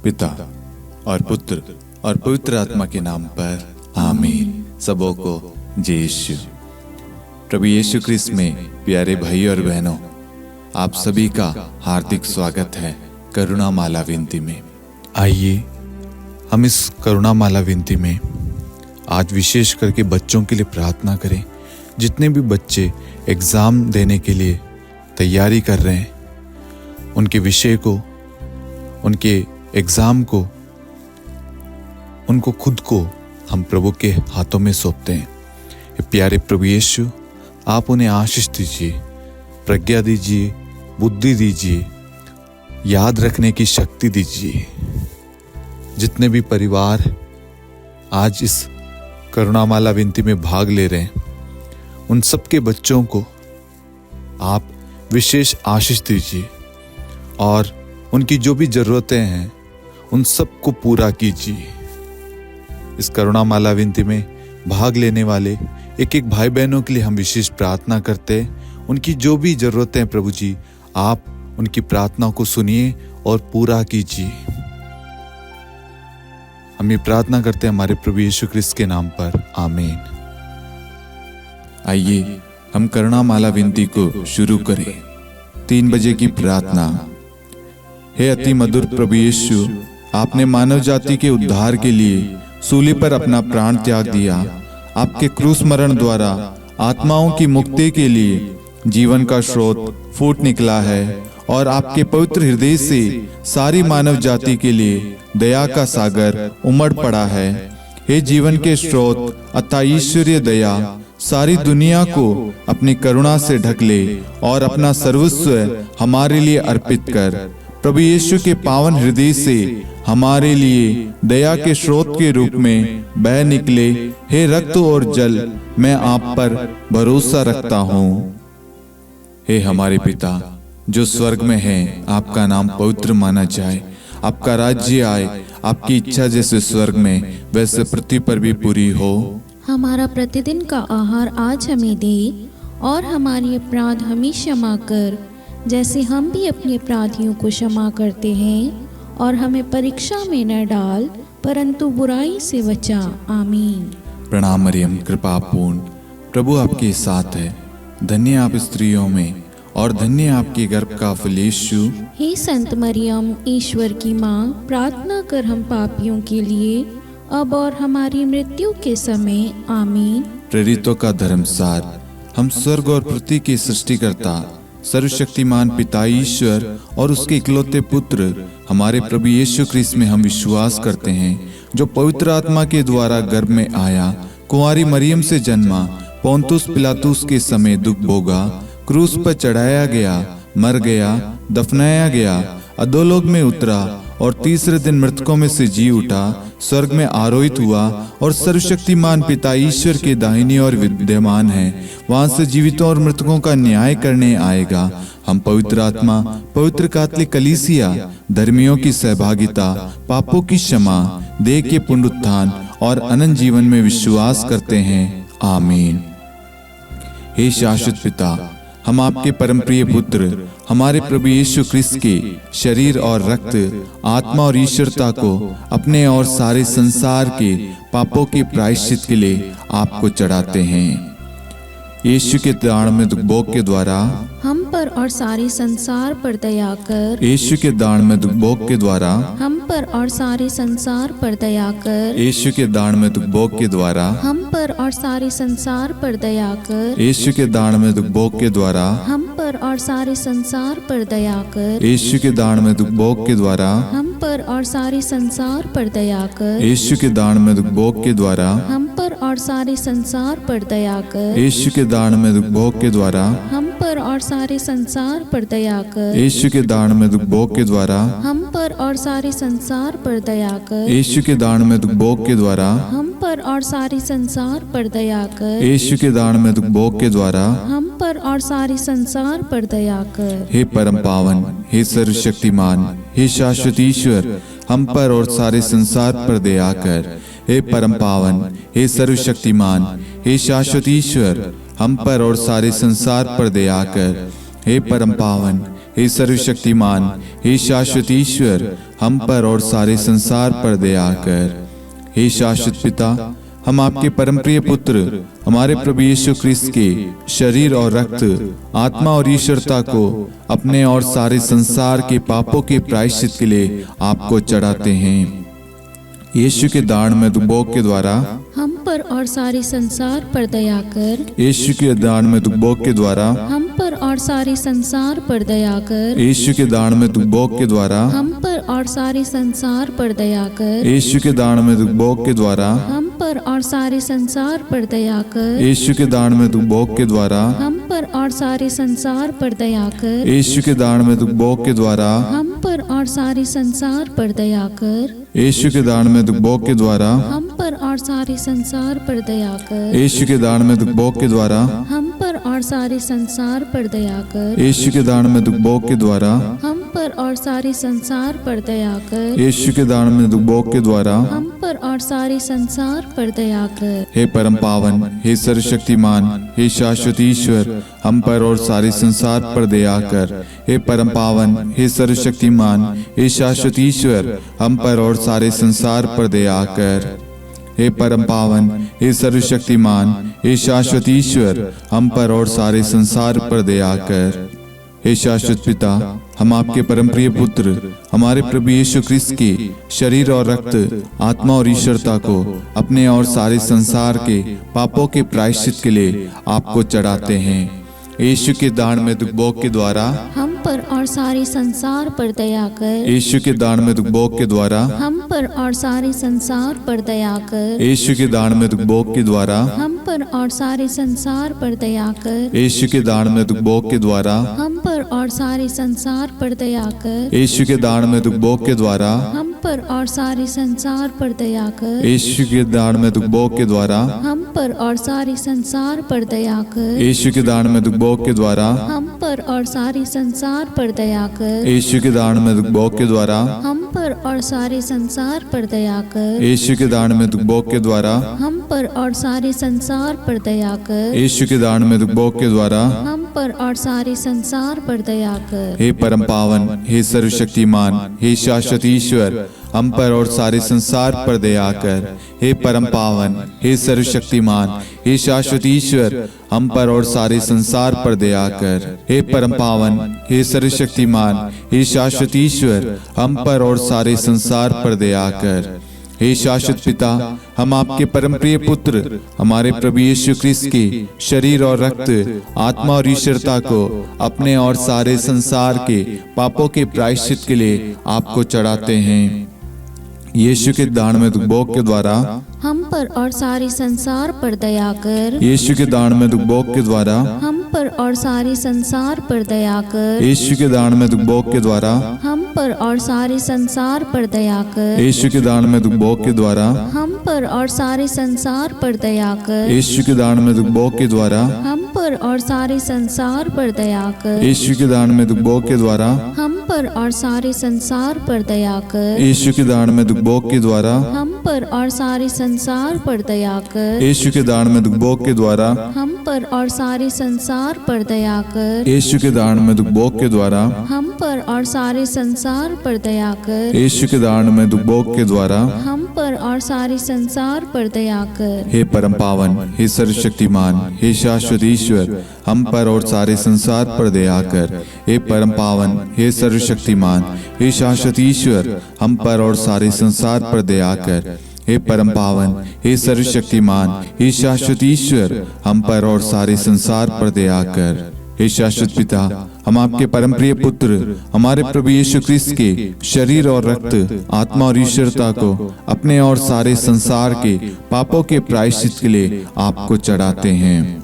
पिता और पुत्र और पवित्र आत्मा के नाम पर आमीन। सबों को जय यीशु। प्रभु यीशु क्रिस्त में प्यारे भाई और बहनों, आप सभी का हार्दिक स्वागत है करुणा माला विनती में। आइए हम इस करुणा माला विनती में आज विशेष करके बच्चों के लिए प्रार्थना करें। जितने भी बच्चे एग्ज़ाम देने के लिए तैयारी कर रहे हैं, उनके विषय को, उनके एग्ज़ाम को, उनको खुद को हम प्रभु के हाथों में सौंपते हैं। प्यारे प्रभु यीशु, आप उन्हें आशीष दीजिए, प्रज्ञा दीजिए, बुद्धि दीजिए, याद रखने की शक्ति दीजिए। जितने भी परिवार आज इस करुणामाला विनती में भाग ले रहे हैं, उन सबके बच्चों को आप विशेष आशीष दीजिए और उनकी जो भी ज़रूरतें हैं उन सबको पूरा कीजिए। इस करुणामाला विनती में भाग लेने वाले एक एक भाई बहनों के लिए हम विशेष प्रार्थना करते हैं। उनकी जो भी ज़रूरतें हैं प्रभु जी, आप उनकी प्रार्थना को सुनिए और पूरा कीजिए। हम ये प्रार्थना करते हैं हमारे प्रभु यीशु क्रिस्त के नाम पर, आमीन। आइए हम करुणामाला विनती को शुरू करें। 3 बजे की प्रार्थना। हे अति मधुर प्रभु यीशु, आपने मानव जाति के उद्धार के लिए सूली पर अपना प्राण त्याग दिया। आपके क्रूस मरण द्वारा आत्माओं की मुक्ति के लिए जीवन का स्रोत फूट निकला है और आपके पवित्र हृदय से सारी मानव जाति के लिए दया का सागर उमड़ पड़ा है। हे जीवन के स्रोत अतः ईश्वरीय दया, सारी दुनिया को अपनी करुणा से ढक ले और अपना सर्वस्व हमारे लिए अर्पित कर। प्रभु यीशु के पावन हृदय से हमारे लिए दया के स्रोत के रूप में बह निकले। हे रक्त और जल, मैं आप पर भरोसा रखता हूँ। हे हमारे पिता जो स्वर्ग में है, आपका नाम पवित्र माना जाए। आपका राज्य आए, आपकी इच्छा जैसे स्वर्ग में वैसे पृथ्वी पर भी पूरी हो। हमारा प्रतिदिन का आहार आज हमें दे और हमारे अपराध हमें क्षमा कर, जैसे हम भी अपने अपराधियों को क्षमा करते हैं, और हमें परीक्षा में न डाल परंतु बुराई से बचा। आमीन। प्रणाम मरियम, कृपा पूर्ण, प्रभु आपके साथ है। धन्य आप स्त्रियों में और धन्य आपके गर्भ का फल यीशु। हे संत मरियम, ईश्वर की माँ, प्रार्थना कर हम पापियों के लिए अब और हमारी मृत्यु के समय। आमीन। प्रेरितों का धर्मसार। हम स्वर्ग और पृथ्वी के सृष्टिकर्ता सर्वशक्तिमान पिता ईश्वर और उसके इकलौते पुत्र हमारे प्रभु यीशु क्रिस्त में हम विश्वास करते हैं, जो पवित्र आत्मा के द्वारा गर्भ में आया, कुंवारी मरियम से जन्मा, पोंतुस पिलातुस के समय दुख भोगा, क्रूस पर चढ़ाया गया, मर गया, दफनाया गया, अधोलोक में उतरा और तीसरे दिन मृतकों में से जी उठा, स्वर्ग में आरोहित हुआ और सर्वशक्तिमान पिता ईश्वर के दाहिनी ओर विद्यमान है। वहां से जीवितों और मृतकों का न्याय करने आएगा। हम पवित्र आत्मा, पवित्र कैथोलिक कलीसिया, धर्मियों की सहभागिता, पापों की क्षमा, देह के पुनरुत्थान और अनंत जीवन में विश्वास करते हैं। आमीन। हे शाश्वत पिता, हम आपके परम प्रिय पुत्र हमारे प्रभु यीशु क्रिस्त के शरीर और रक्त, आत्मा और ईश्वरता को अपने और सारे संसार के पापों के प्रायश्चित के लिए आपको चढ़ाते हैं। यीशु के दान भोग के द्वारा हम पर और सारे संसार पर दया कर। यीशु के दान भोग के द्वारा हम पर और सारे संसार पर दया कर। यीशु के दान भोग के द्वारा हम पर और सारे संसार पर दया कर। यीशु के दान भोग के द्वारा हम पर और सारे संसार पर दया कर। यीशु के दान भोग के द्वारा हम पर और सारे संसार पर दया कर। यीशु के दान भोग के द्वारा हम पर और सारे संसार पर दया कर। यीशु के दान भोग के द्वारा हम पर और सारे संसार पर दया कर। यीशु के दान भोग के द्वारा हम पर और सारे संसार पर दया कर। यीशु के दान भोग के द्वारा हम पर और सारे संसार पर दया कर। यीशु के दान भोग के द्वारा हम पर और सारे संसार पर दया कर। हे परम पावन, हे सर्वशक्तिमान, हे शाश्वत ईश्वर, हम पर और सारे संसार पर दया कर। हे परम पावन, हे सर्वशक्तिमान, हे शाश्वत ईश्वर, हम पर और सारे संसार पर दया कर। हे परम पावन, हे सर्वशक्तिमान, हे शाश्वत ईश्वर, हम पर और सारे संसार पर दया कर। हे शाश्वत पिता, हम आपके परम प्रिय पुत्र हमारे प्रभु यीशु क्रिस्त के शरीर और रक्त, आत्मा और ईश्वरता को अपने और सारे संसार के पापों के प्रायश्चित के लिए आपको चढ़ाते हैं। यीशु के दान भोग के द्वारा हम पर और सारे संसार पर दया कर। यीशु के दान भोग के द्वारा हम पर और सारे संसार पर दया कर। यीशु के दान भोग के द्वारा हम पर और सारे संसार पर दया कर। यीशु के दान भोग के द्वारा हम पर और सारे संसार पर दया कर। यीशु के दान भोग के द्वारा हम पर और सारे संसार पर दया कर। यीशु के दान भोग के द्वारा हम पर और सारे संसार पर दया कर। यीशु के दान भोग के द्वारा हम पर और सारे संसार पर दया कर। यीशु के दान भोग के द्वारा हम पर और सारे संसार पर दया कर। यीशु के दान भोग के द्वारा हम पर और सारे संसार पर दया कर। यीशु के दान भोग के द्वारा हम पर और सारे संसार पर दया कर। हे परम पावन, हे सर्वशक्तिमान, हे शाश्वत ईश्वर, हम पर और सारे संसार पर दया कर। हे परम पावन, हे सर्वशक्तिमान, हे शाश्वत ईश्वर, हम पर और सारे संसार पर दया कर। हे परम पावन, हे सर्वशक्तिमान, हे शाश्वत ईश्वर, हम पर और सारे संसार पर दया कर। हे शाश्वत पिता, हम आपके परम प्रिय पुत्र हमारे प्रभु यीशु क्रिस्त के शरीर और रक्त, आत्मा और ईश्वरता को अपने और सारे संसार के पापों के प्रायश्चित के लिए आपको चढ़ाते हैं। यीशु के दान भोग के द्वारा हम पर और सारे संसार पर दया कर। यीशु के दान भोग के द्वारा हम पर और सारे संसार पर दया कर। यीशु के दान भोग के द्वारा हम पर और सारे संसार पर दया कर। यीशु के दान भोग के द्वारा हम पर और सारे संसार पर दया कर। यीशु के दान भोग के द्वारा हम पर और सारे संसार पर दया कर। यीशु के दान भोग के द्वारा हम पर और सारे संसार पर दया कर। यीशु के दान भोग के द्वारा हम पर और सारे संसार पर दया कर। यीशु के दान भोग के द्वारा हम पर और सारे संसार पर दया कर। यीशु के दान भोग के द्वारा हम पर और सारे संसार पर दया कर। यीशु के दान भोग के द्वारा हम पर और सारे संसार पर दया कर। हे परम पावन, हे सर्वशक्तिमान, हे शाश्वत ईश्वर, हम पर और सारे संसार पर दया कर। हे परम पावन, हे सर्वशक्तिमान, हे शाश्वत ईश्वर, हम पर और सारे संसार पर दया कर। हे परम पावन, हे सर्वशक्तिमान, हे शाश्वत ईश्वर, हम पर और सारे संसार पर दया कर। हे शाश्वत पिता, हम आपके परम प्रिय पुत्र हमारे प्रभु यीशु क्रिस्त के शरीर और रक्त, आत्मा और ईश्वरता को अपने और सारे संसार के पापों के प्रायश्चित के लिए आपको चढ़ाते हैं। यीशु के दान भोग के द्वारा हम पर और सारे संसार पर दया कर। यीशु के दान भोग के द्वारा हम पर और सारे संसार पर दया कर। यीशु के दान भोग के द्वारा हम पर और सारे संसार पर दया कर। यीशु के दान भोग के द्वारा हम पर और सारे संसार पर दया कर। यीशु के दान भोग के द्वारा हम पर और सारे संसार पर दया कर। यीशु के दान भोग के द्वारा हम पर और सारे संसार पर दया कर। यीशु के दान भोग के द्वारा हम पर और सारे संसार पर दया कर। यीशु के दान भोग के द्वारा हम पर और सारे संसार पर दया कर। यीशु के दान भोग के द्वारा हम पर और सारे संसार पर दया कर। यीशु के दान भोग के द्वारा हम पर और सारे संसार पर दया कर। हे परम पावन, हे सर्वशक्तिमान, हे शाश्वत ईश्वर, हम पर और सारे संसार पर दया कर। हे परम पावन, हे सर्वशक्तिमान, हे शाश्वत ईश्वर, हम पर और सारे संसार पर दया कर। हे परम पावन, हे सर्वशक्तिमान, हे शाश्वत ईश्वर, हम पर और सारे संसार पर दया कर। हे शाश्वत पिता, हम आपके परम प्रिय पुत्र हमारे प्रभु यीशु क्रिस्त के शरीर और रक्त, आत्मा और ईश्वरता को अपने और सारे संसार के पापों के प्रायश्चित के लिए आपको चढ़ाते हैं।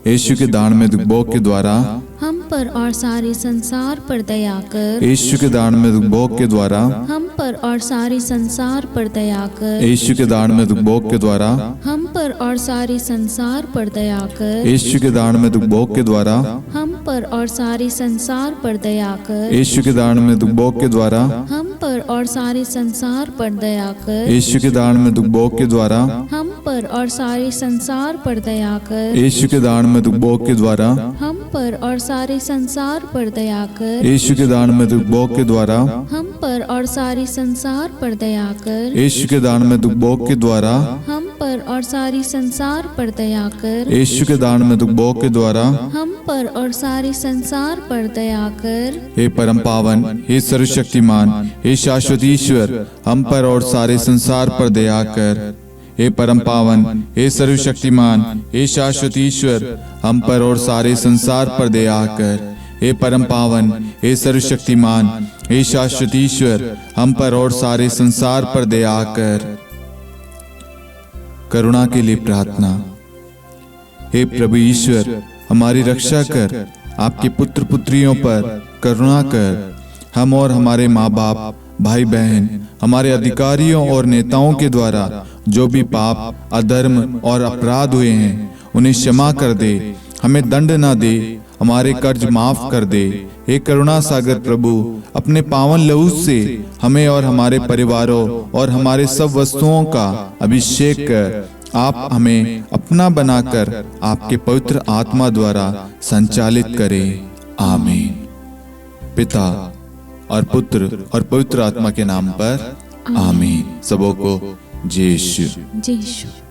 यीशु के दान भोग के द्वारा हम पर और सारे संसार पर दया कर। यीशु के दान भोग के द्वारा हम पर और सारे संसार पर दया कर। यीशु के दान भोग के द्वारा हम पर और सारे संसार पर दया कर। यीशु के दान भोग के द्वारा हम पर और सारे संसार पर दया कर। यीशु के दान भोग के द्वारा हम पर और सारे संसार पर दया कर। यीशु के दान में दुख भोग के द्वारा हम पर और सारे संसार पर दया कर। यीशु के दान में दुख भोग के द्वारा हम पर और सारे संसार पर दया कर। यीशु के दान में दुख भोग के द्वारा हम पर और सारे संसार पर दया कर। यीशु के दान में दुख भोग के द्वारा हम पर और सारे संसार पर दया कर। यीशु के दान में दुख भोग के द्वारा हम पर और सारे संसार पर दया कर। हे परम पावन, हे सर्वशक्तिमान, हे शाश्वत ईश्वर, हम पर और सारे संसार पर दया कर। हे परम पावन, हे सर्वशक्तिमान, हे शाश्वत ईश्वर, हम पर और सारे संसार पर दया कर। हे परम पावन, हे सर्वशक्तिमान, हे शाश्वत ईश्वर, हम पर और सारे संसार पर दया कर। करुणा के लिए प्रार्थना। हे प्रभु ईश्वर, हमारी रक्षा कर, आपके पुत्र पुत्रियों पर करुणा कर। हम और हमारे माँ बाप, भाई बहन, हमारे अधिकारियों और नेताओं के द्वारा जो भी पाप, अधर्म और अपराध हुए हैं, उन्हें क्षमा कर दे, हमें दंड ना दे, हमारे कर्ज माफ कर दे। हे करुणा सागर प्रभु, अपने पावन लहू से हमें और हमारे परिवारों और हमारे सब वस्तुओं का अभिषेक कर। आप हमें अपना बनाकर आपके पवित्र आत्मा द्वारा संचालित करें। आमीन। पिता और पुत्र और पवित्र आत्मा के नाम पर आमीन। सबों को जय यीशु। जय यीशु।